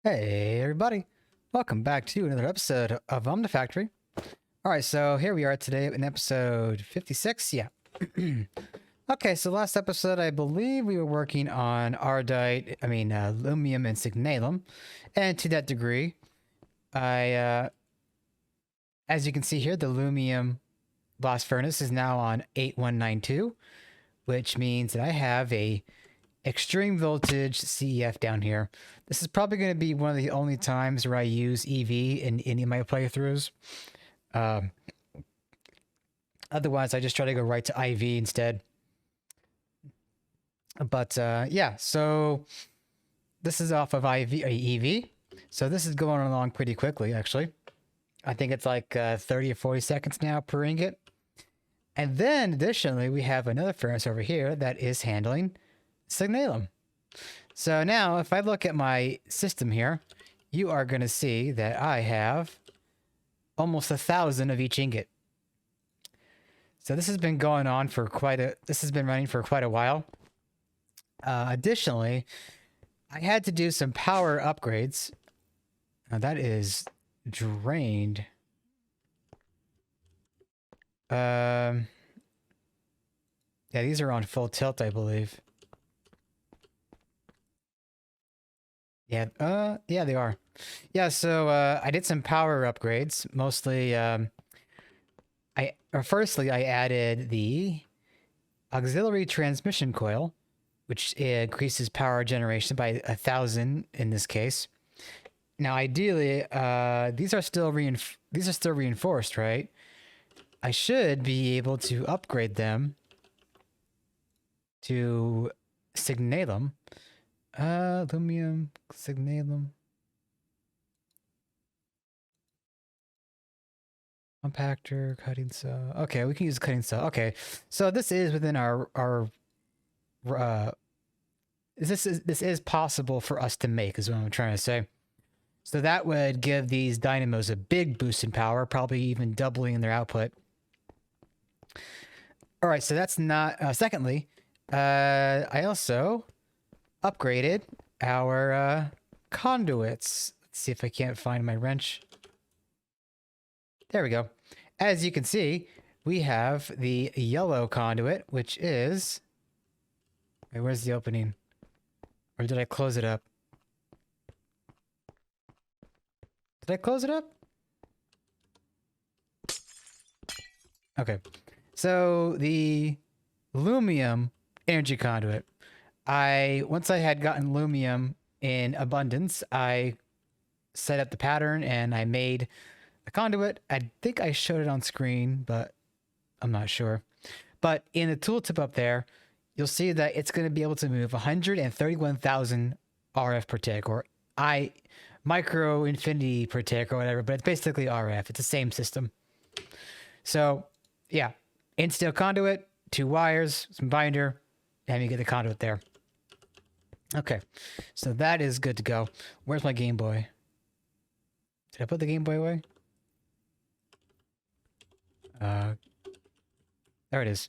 Hey everybody, welcome back to another episode of Omnifactory. Alright, so here we are today in episode 56, yeah. Okay, so last episode I believe we were working on lumium and signalum. And to that degree, as you can see here, the lumium blast furnace is now on 8192, which means that I have a extreme voltage CEF down here. This is probably going to be one of the only times where I use EV in any of my playthroughs. Otherwise, I just try to go right to IV instead. But yeah, so this is off of EV. So this is going along pretty quickly, actually. I think it's like 30 or 40 seconds now per ingot. And then additionally, we have another furnace over here that is handling signalum. So now if I look at my system here, you are going to see that I have almost 1,000 of each ingot. So this has been going on for this has been running for quite a while. Additionally, I had to do some power upgrades. Now that is drained. Yeah, these are on full tilt, I believe. Yeah, yeah, they are. Yeah, so I did some power upgrades. Mostly, firstly, I added the auxiliary transmission coil, which increases power generation by 1,000 in this case. Now, ideally, these are still reinforced, right? I should be able to upgrade them to signalum. Lumium, signalum. Compactor, cutting saw. Okay, we can use cutting saw. Okay, so this is within our this is possible for us to make, is what I'm trying to say. So that would give these dynamos a big boost in power, probably even doubling their output. All right, so that's not. Secondly, I also upgraded our conduits. Let's see if I can't find my wrench. There we go. As you can see, we have the yellow conduit, which is... Wait, where's the opening? Or did I close it up? Did I close it up? Okay. So the lumium energy conduit. Once I had gotten lumium in abundance, I set up the pattern and I made the conduit. I think I showed it on screen, but I'm not sure. But in the tooltip up there, you'll see that it's going to be able to move 131,000 RF per tick, or micro infinity per tick, or whatever. But it's basically RF. It's the same system. So yeah, in-steel conduit, 2 wires, some binder, and you get the conduit there. Okay, so that is good to go. Where's my Game Boy? Did I put the Game Boy away? There it is.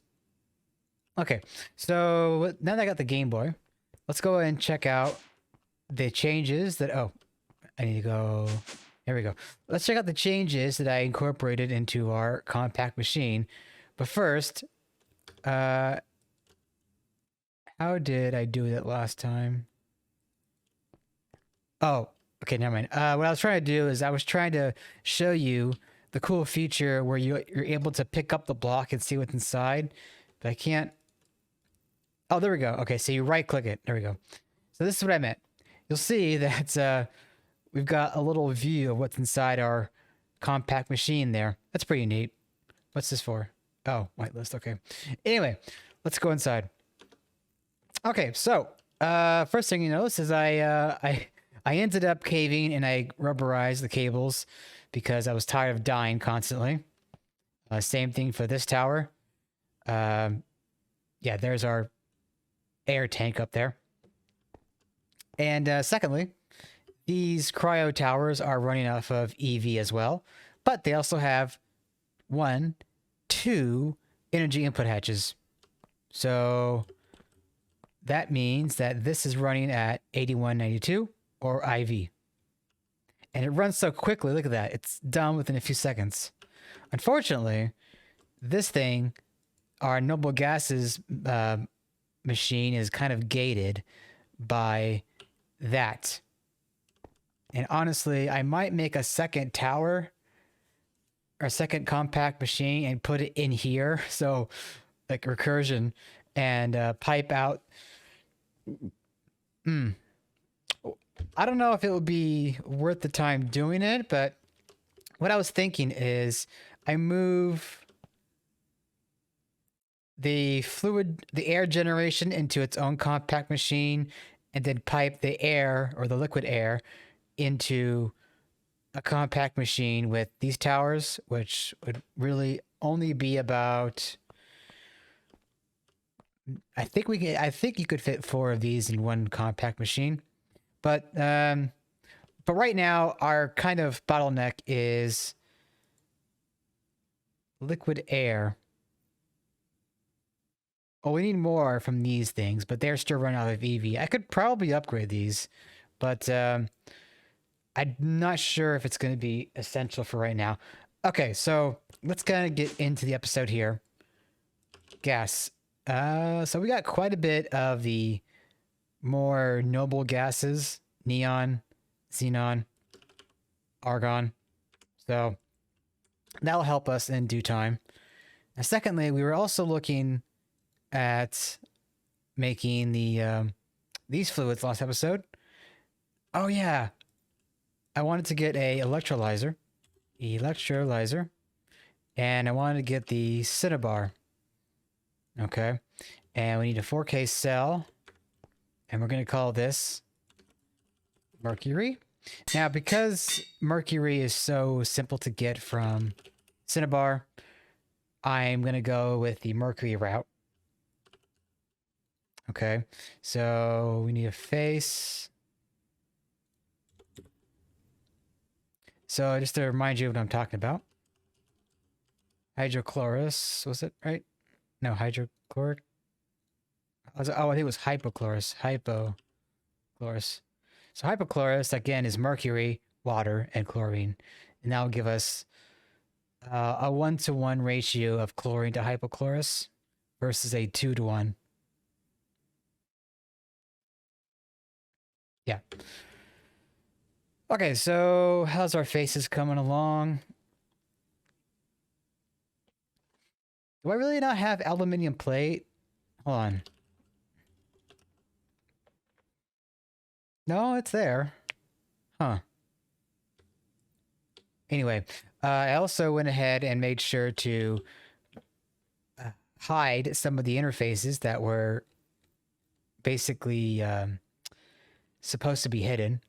Okay, so now that I got the Game Boy, let's go ahead and check out the changes that... Oh, I need to go... Here we go. Let's check out the changes that I incorporated into our compact machine. But first, how did I do that last time? Oh, okay, never mind. What I was trying to do is I was trying to show you the cool feature where you're able to pick up the block and see what's inside. But I can't... Oh, there we go. Okay, so you right-click it. There we go. So this is what I meant. You'll see that we've got a little view of what's inside our compact machine there. That's pretty neat. What's this for? Oh, whitelist. Okay. Anyway, let's go inside. Okay, so first thing you notice is I ended up caving and I rubberized the cables because I was tired of dying constantly. Same thing for this tower. Yeah, there's our air tank up there. And secondly, these cryo towers are running off of EV as well, but they also have 1, 2 energy input hatches. So that means that this is running at 8192 or IV. And it runs so quickly. Look at that. It's done within a few seconds. Unfortunately, this thing, our noble gases machine, is kind of gated by that. And honestly, I might make a second tower or a second compact machine and put it in here. So like recursion and pipe out. I don't know if it would be worth the time doing it, but what I was thinking is I move the air generation into its own compact machine and then pipe the air or the liquid air into a compact machine with these towers, which would really only be about, I think you could fit 4 of these in one compact machine. But right now our kind of bottleneck is liquid air. Oh, we need more from these things, but they're still running out of EV. I could probably upgrade these, but I'm not sure if it's going to be essential for right now. Okay, so let's kind of get into the episode here. Gas. So we got quite a bit of the more noble gases: neon, xenon, argon. So that'll help us in due time. And secondly, we were also looking at making the these fluids last episode. Oh yeah, I wanted to get a electrolyzer, and I wanted to get the cinnabar. Okay, and we need a 4K cell, and we're gonna call this mercury. Now, because mercury is so simple to get from cinnabar, I'm gonna go with the mercury route. Okay, so we need a face. So just to remind you what I'm talking about. Hydrochlorous, was it right? No, hydrochloric. Oh, I think it was hypochlorous. Hypochlorous. So hypochlorous, again, is mercury, water, and chlorine. And that will give us a 1-to-1 ratio of chlorine to hypochlorous versus a 2-to-1. Yeah. Okay, so how's our faces coming along? Do I really not have aluminium plate? Hold on. No, it's there. Huh. Anyway, I also went ahead and made sure to hide some of the interfaces that were basically supposed to be hidden,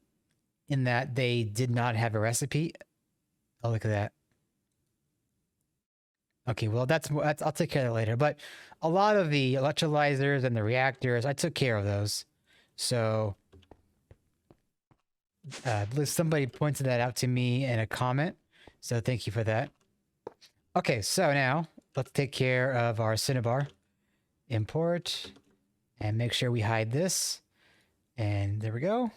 in that they did not have a recipe. Oh, look at that. Okay, well, that's I'll take care of that later. But a lot of the electrolyzers and the reactors, I took care of those. So somebody pointed that out to me in a comment. So thank you for that. Okay, so now let's take care of our cinnabar. Import, and make sure we hide this. And there we go.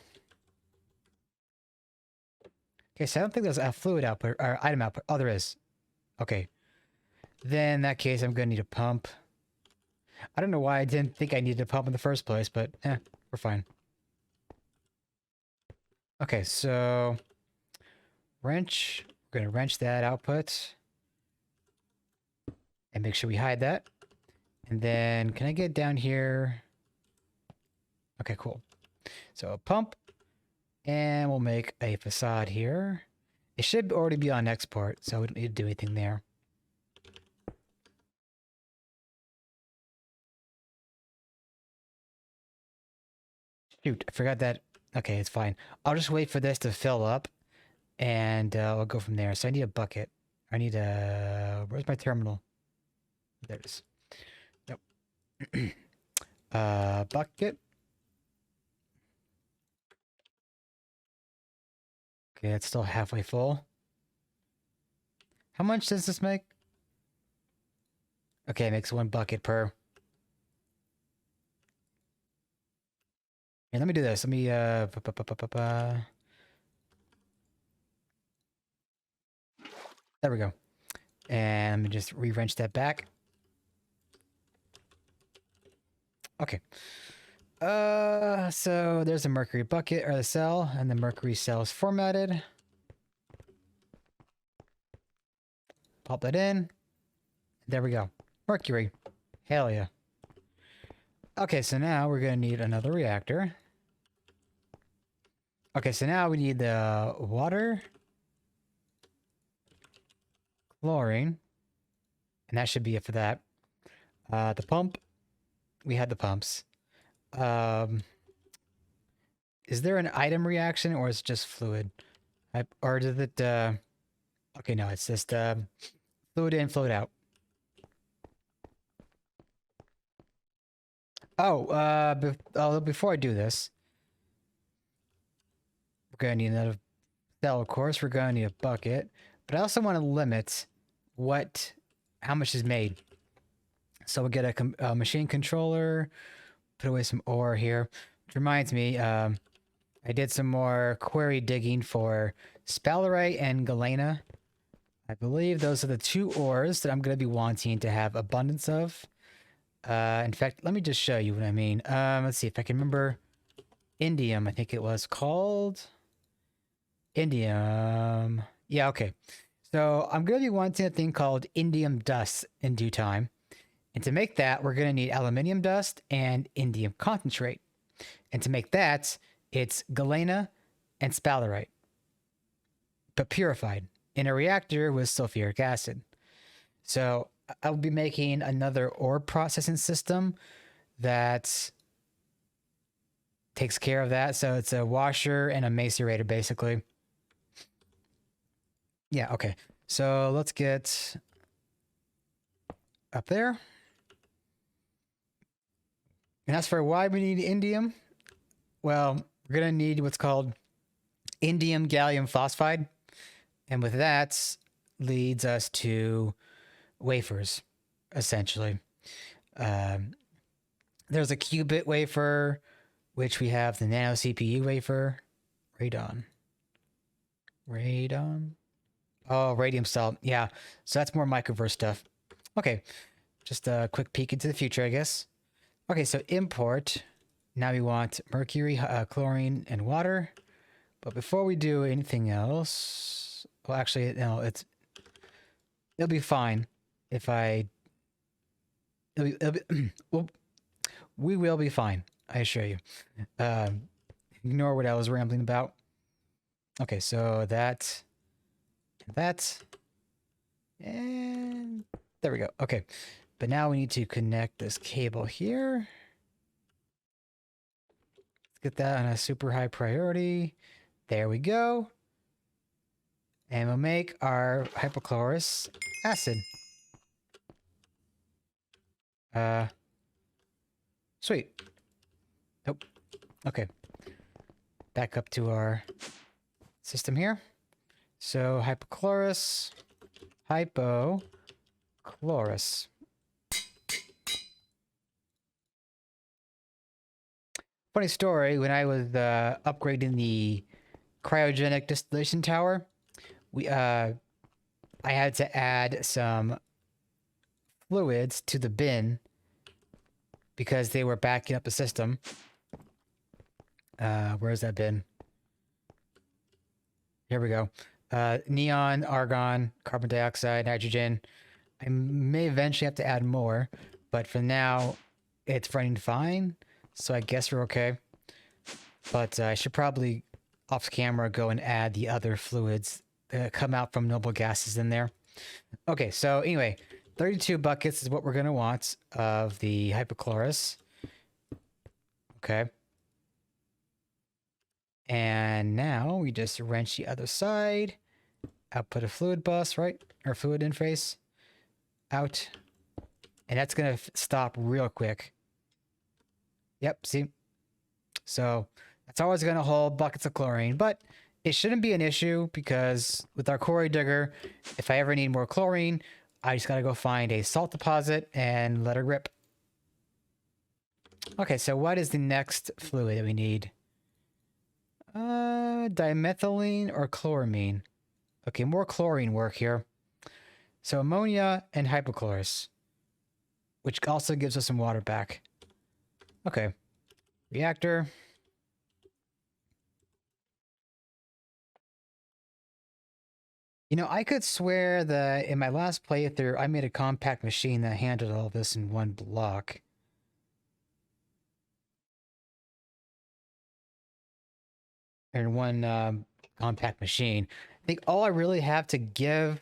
Okay, so I don't think there's a fluid output or item output. Oh, there is. Okay. Then in that case, I'm going to need a pump. I don't know why I didn't think I needed a pump in the first place, but we're fine. Okay, so wrench. We're going to wrench that output. And make sure we hide that. And then, can I get down here? Okay, cool. So a pump. And we'll make a facade here. It should already be on export, so we don't need to do anything there. Shoot, I forgot that. Okay, it's fine. I'll just wait for this to fill up, and we'll go from there. So I need a bucket. I need a... Where's my terminal? There it is. Nope. Bucket. Okay, it's still halfway full. How much does this make? Okay, it makes 1 bucket per. Here, let me do this. Let me There we go. And let me just re-wrench that back. Okay. So there's a mercury bucket or the cell, and the mercury cell is formatted. Pop that in. There we go. Mercury. Hell yeah. Okay, so now we're gonna need another reactor. Okay, so now we need the water, chlorine, and that should be it for that. The pump. We had the pumps. Is there an item reaction or is it just fluid? Or did it, okay, no, it's just, fluid in, fluid out. Before I do this, we're gonna need another cell, of course. We're gonna need a bucket, but I also want to limit how much is made. So we'll get a machine controller, put away some ore here. Which reminds me, I did some more query digging for sphalerite and galena. I believe those are the two ores that I'm going to be wanting to have abundance of. In fact, let me just show you what I mean. Let's see if I can remember. Indium, I think it was called. Indium. Yeah, okay. So I'm going to be wanting a thing called indium dust in due time. And to make that, we're going to need aluminium dust and indium concentrate. And to make that, it's galena and sphalerite, but purified in a reactor with sulfuric acid. So I'll be making another ore processing system that takes care of that. So it's a washer and a macerator, basically. Yeah, okay. So let's get up there. And as for why we need indium, well, we're going to need what's called indium gallium phosphide. And with that leads us to wafers, essentially. There's a qubit wafer, which we have the nano CPU wafer. Radon. Oh, radium salt. Yeah, so that's more microverse stuff. Okay, just a quick peek into the future, I guess. Okay, so import. Now we want mercury, chlorine, and water. But before we do anything else... Well, actually, no, it'll be fine if I... well, we will be fine, I assure you. Ignore what I was rambling about. Okay, so that... And there we go. Okay, but now we need to connect this cable here. Let's get that on a super high priority. There we go. And we'll make our hypochlorous acid. Sweet. Nope. Okay. Back up to our system here. So hypochlorous. Funny story, when I was upgrading the cryogenic distillation tower, I had to add some fluids to the bin because they were backing up the system. Where's that bin? Here we go. Neon, argon, carbon dioxide, nitrogen. I may eventually have to add more, but for now, it's running fine. So I guess we're okay. But I should probably, off camera, go and add the other fluids that come out from noble gases in there. Okay, so anyway, 32 buckets is what we're going to want of the hypochlorous. Okay. And now we just wrench the other side. Output a fluid bus, right? Or fluid interface. Out. And that's going to stop real quick. Yep, see? So that's always going to hold buckets of chlorine, but it shouldn't be an issue because with our quarry digger, if I ever need more chlorine, I just got to go find a salt deposit and let it rip. Okay, so what is the next fluid that we need? Dimethylene or chloramine? Okay, more chlorine work here. So ammonia and hypochlorous, which also gives us some water back. Okay. Reactor. You know, I could swear that in my last playthrough, I made a compact machine that handled all this in one block. In one compact machine. I think all I really have to give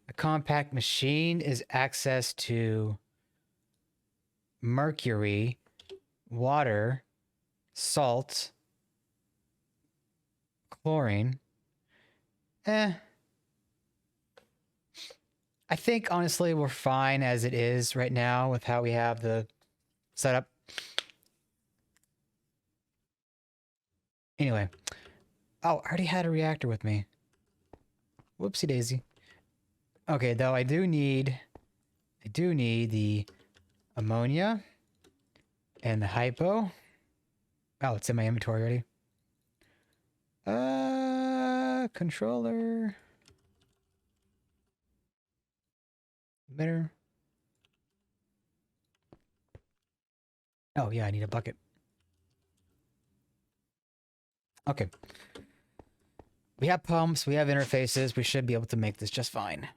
a compact machine is access to mercury, water, salt, chlorine. I think honestly we're fine as it is right now with how we have the setup. Anyway. Oh, I already had a reactor with me. Whoopsie daisy. Okay, though I do need the ammonia and the hypo. Oh, it's in my inventory already. Controller. Emitter. Oh, yeah, I need a bucket. Okay. We have pumps, we have interfaces, we should be able to make this just fine.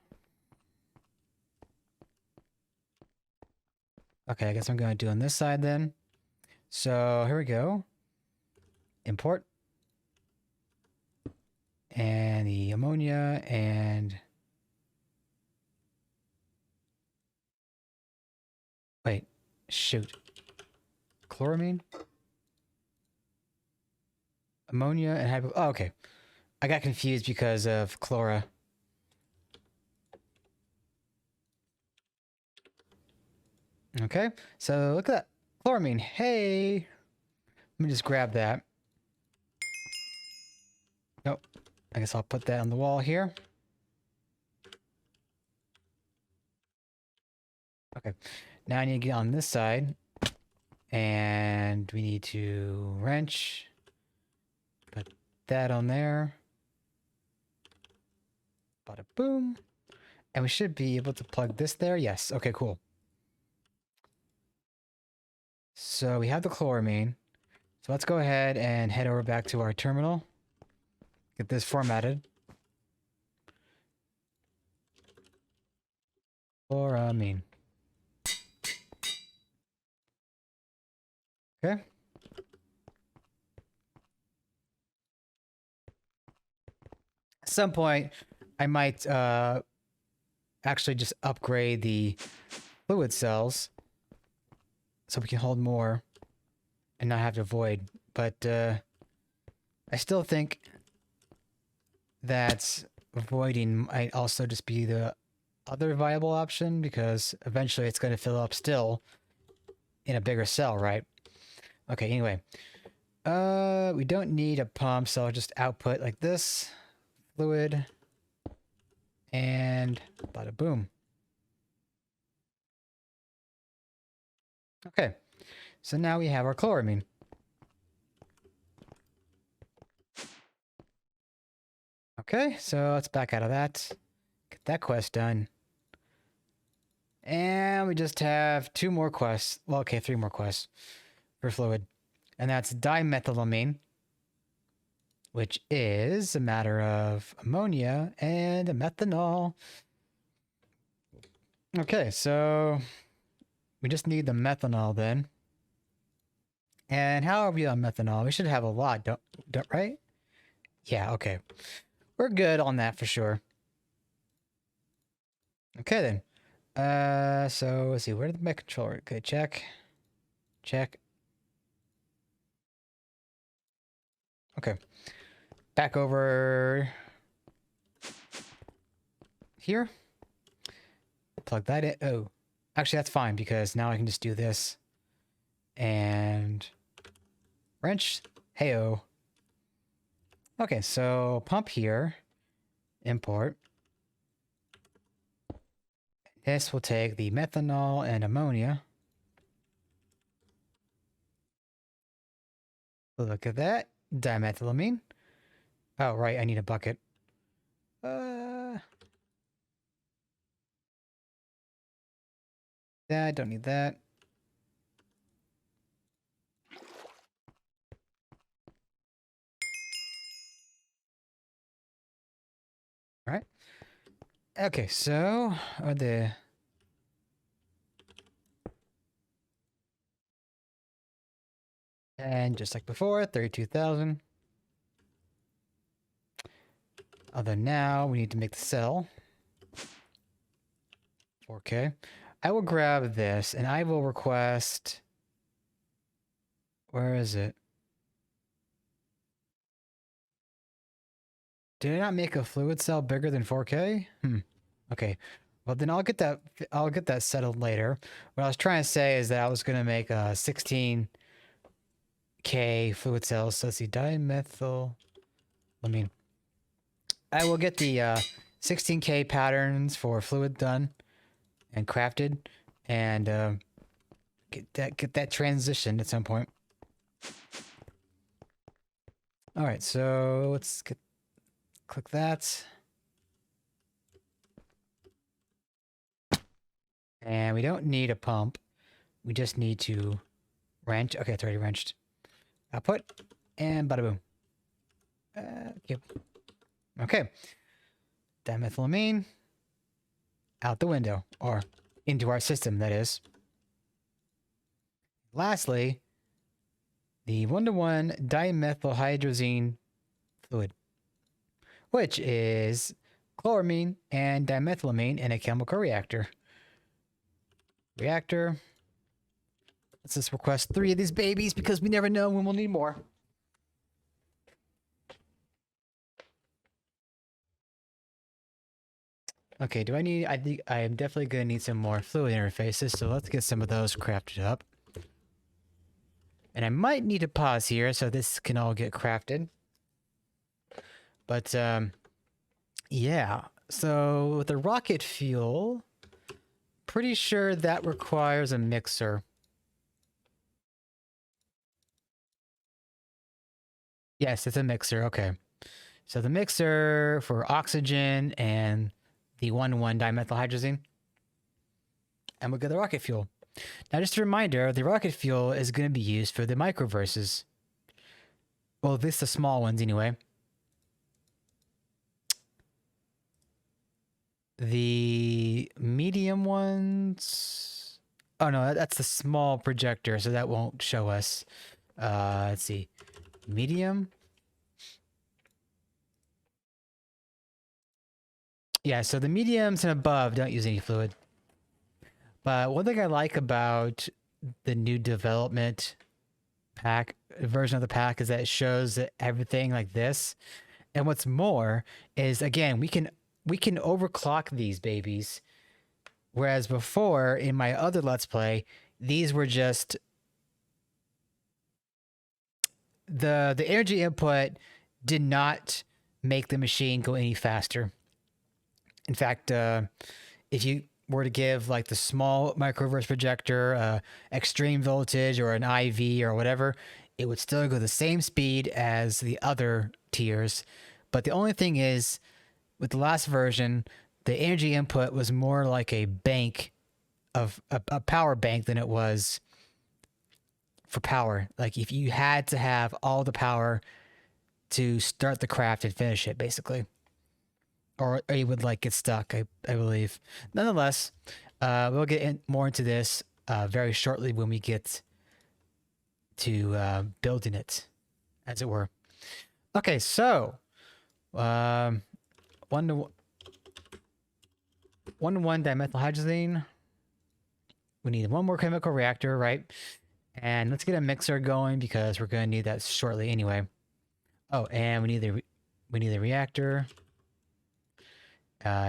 Okay, I guess I'm going to do on this side then. So, here we go. Import. And the ammonia and... Wait, shoot. Chloramine? Ammonia and hypo... Oh, okay. I got confused because of chlora. Okay, so look at that. Chloramine. Hey! Let me just grab that. Nope. I guess I'll put that on the wall here. Okay. Now I need to get on this side. And we need to wrench. Put that on there. Bada boom. And we should be able to plug this there. Yes. Okay, cool. So we have the chloramine. So let's go ahead and head over back to our terminal. Get this formatted. Chloramine. Okay. At some point, I might actually just upgrade the fluid cells so we can hold more and not have to void. But I still think that voiding might also just be the other viable option because eventually it's going to fill up still in a bigger cell, right? Okay, anyway. We don't need a pump, so I'll just output like this. Fluid. And bada boom. Okay. So now we have our chloramine. Okay, so let's back out of that. Get that quest done. And we just have 2 more quests. Well, okay, 3 more quests for fluid. And that's dimethylamine, which is a matter of ammonia and methanol. Okay, so we just need the methanol then. And how are we on methanol? We should have a lot, don't right? Yeah, okay. We're good on that for sure. Okay then. So let's see, where did my controller? Okay, check. Check. Okay. Back over here. Plug that in. Oh. Actually, that's fine because now I can just do this. And wrench. Heyo. Okay, so pump here. Import. This will take the methanol and ammonia. Look at that. Dimethylamine. Oh, right, I need a bucket. that. Don't need that. All right. Okay, so are the and just like before, 32,000. Although now we need to make the cell. 4K. I will grab this and I will request. Where is it? Did I not make a fluid cell bigger than 4K? Okay. Well, then I'll get that settled later. What I was trying to say is that I was going to make a 16K fluid cells. So let's see, dimethyl. I will get the 16K patterns for fluid done and crafted, and get that transition at some point. All right, so let's click that. And we don't need a pump. We just need to wrench. Okay, it's already wrenched. Output, and bada boom. Yep. Okay. Dimethylamine out the window, or into our system, that is. Lastly, the 1-to-1 dimethylhydrazine fluid, which is chloramine and dimethylamine in a chemical reactor. Let's just request 3 of these babies because we never know when we'll need more. Okay, I think I am definitely going to need some more fluid interfaces, so let's get some of those crafted up. And I might need to pause here so this can all get crafted. But, yeah. So, with the rocket fuel, pretty sure that requires a mixer. Yes, it's a mixer. Okay. So, the mixer for oxygen and the 1,1 dimethylhydrazine. And we'll get the rocket fuel. Now, just a reminder, the rocket fuel is going to be used for the microverses. Well, at least the small ones anyway. The medium ones... Oh, no, that's the small projector, so that won't show us. Let's see. Medium. Yeah, so the mediums and above don't use any fluid. But one thing I like about the new development pack version of the pack is that it shows everything like this. And what's more is, again, we can overclock these babies, whereas before in my other Let's Play, these were just the energy input did not make the machine go any faster. In fact, if you were to give like the small microverse projector extreme voltage or an IV or whatever, it would still go the same speed as the other tiers. But the only thing is, with the last version, the energy input was more like a bank of a power bank than it was for power. Like if you had to have all the power to start the craft and finish it, basically. Or you would like get stuck, I believe. Nonetheless, we'll get more into this very shortly when we get to building it, as it were. Okay, so 1-to-1 dimethylhydrazine. We need one more chemical reactor, right? And let's get a mixer going because we're going to need that shortly anyway. Oh, and we need the reactor.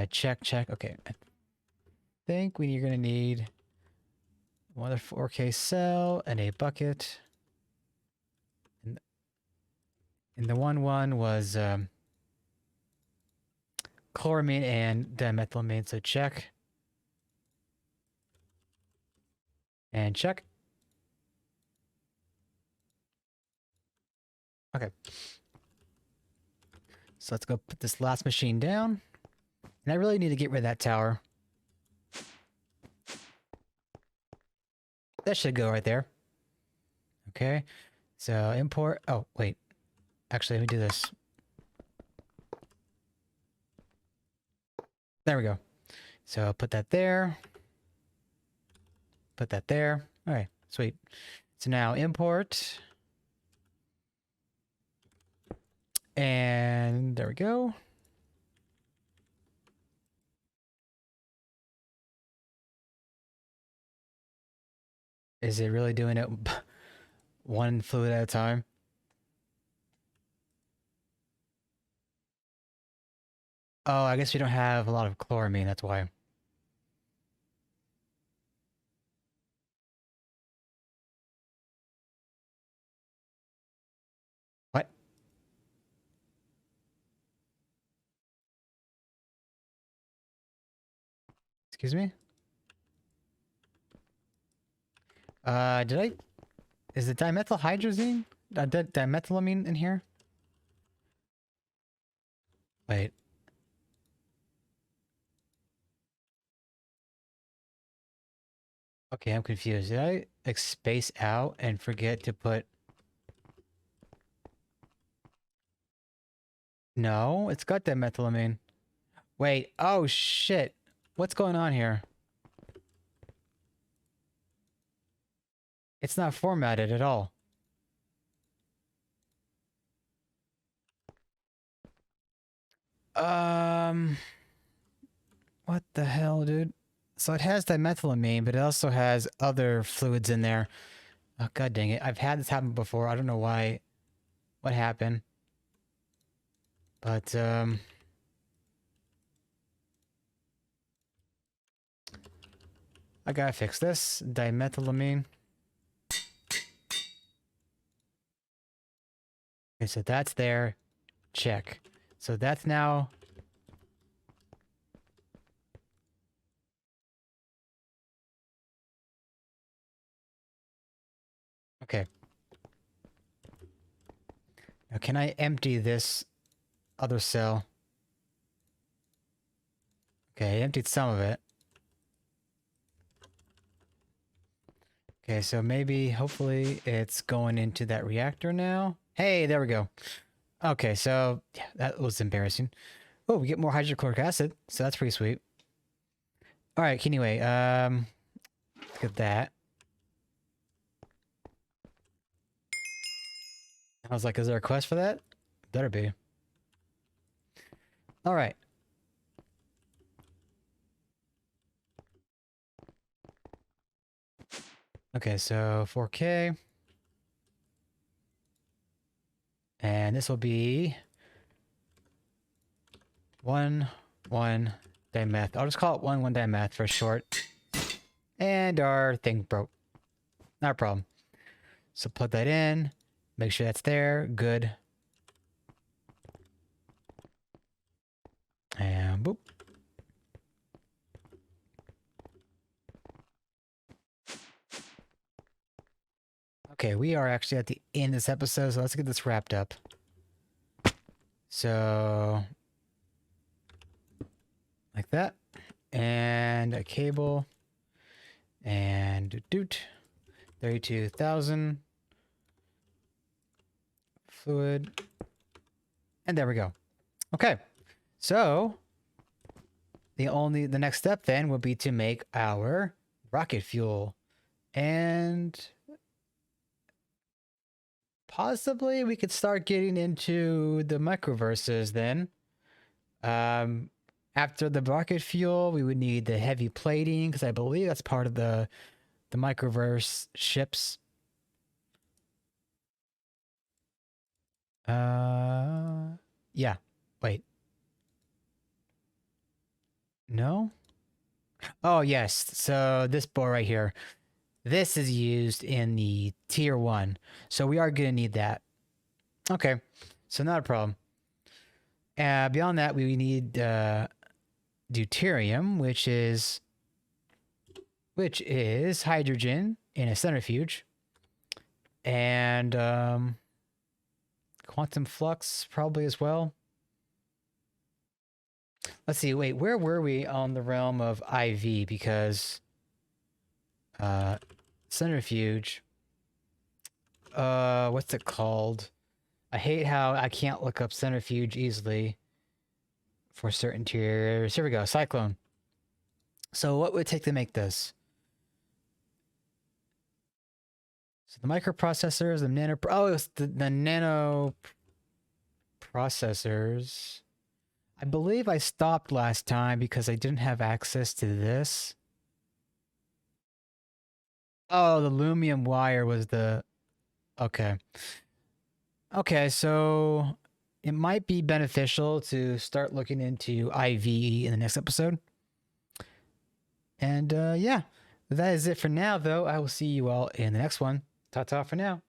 Check. Okay. I think you're going to need another 4K cell and a bucket. And the 1-1 was chloramine and dimethylamine, so check. And check. Okay. So let's go put this last machine down. And I really need to get rid of that tower. That should go right there. Okay. So import. Oh, wait. Actually, let me do this. There we go. So put that there. Put that there. All right. Sweet. So now import. And there we go. Is it really doing it one fluid at a time? Oh, I guess we don't have a lot of chloramine, that's why. What? Excuse me? Did I... Is the dimethylhydrazine? Dimethylamine in here? Wait. Okay, I'm confused. Did I, like, space out and forget to put... No, it's got dimethylamine. Wait, oh shit. What's going on here? It's not formatted at all. Um... What the hell, dude? So it has dimethylamine, but it also has other fluids in there. Oh, god dang it. I've had this happen before. I don't know why. What happened? But, I gotta fix this. Dimethylamine. Okay, so that's there. Check. So that's now... Okay. Now can I empty this other cell? Okay, I emptied some of it. Okay, so maybe, hopefully, it's going into that reactor now. Hey, there we go. Okay, so, yeah, that was embarrassing. Oh, we get more hydrochloric acid, so that's pretty sweet. Alright, anyway, look at that. I was like, is there a quest for that? Better be. Alright. Okay, so 4K. And this will be 1,1-dimeth. I'll just call it 1,1-dimeth for short. And our thing broke. Not a problem. So plug that in. Make sure that's there. Good. And boop. Okay, we are actually at the end of this episode, so let's get this wrapped up. So, like that. And a cable. And doot. 32,000. Fluid. And there we go. Okay. So, the next step then will be to make our rocket fuel. And possibly we could start getting into the microverses then. After the rocket fuel, we would need the heavy plating, because I believe that's part of the microverse ships. Yeah. Wait. No? Oh, yes. So this board right here. This is used in the tier 1. So we are going to need that. Okay. So not a problem. Beyond that, we need deuterium, which is hydrogen in a centrifuge. And quantum flux probably as well. Let's see, wait, where were we on the realm of IV? Because centrifuge. What's it called? I hate how I can't look up centrifuge easily for certain interiors. Here we go, cyclone. So what would it take to make this? So the microprocessors, the nano... Oh, it's the nano processors. I believe I stopped last time because I didn't have access to this. Oh, the aluminum wire was the... Okay. Okay, so it might be beneficial to start looking into IV in the next episode. And yeah, that is it for now, though. I will see you all in the next one. Ta-ta for now.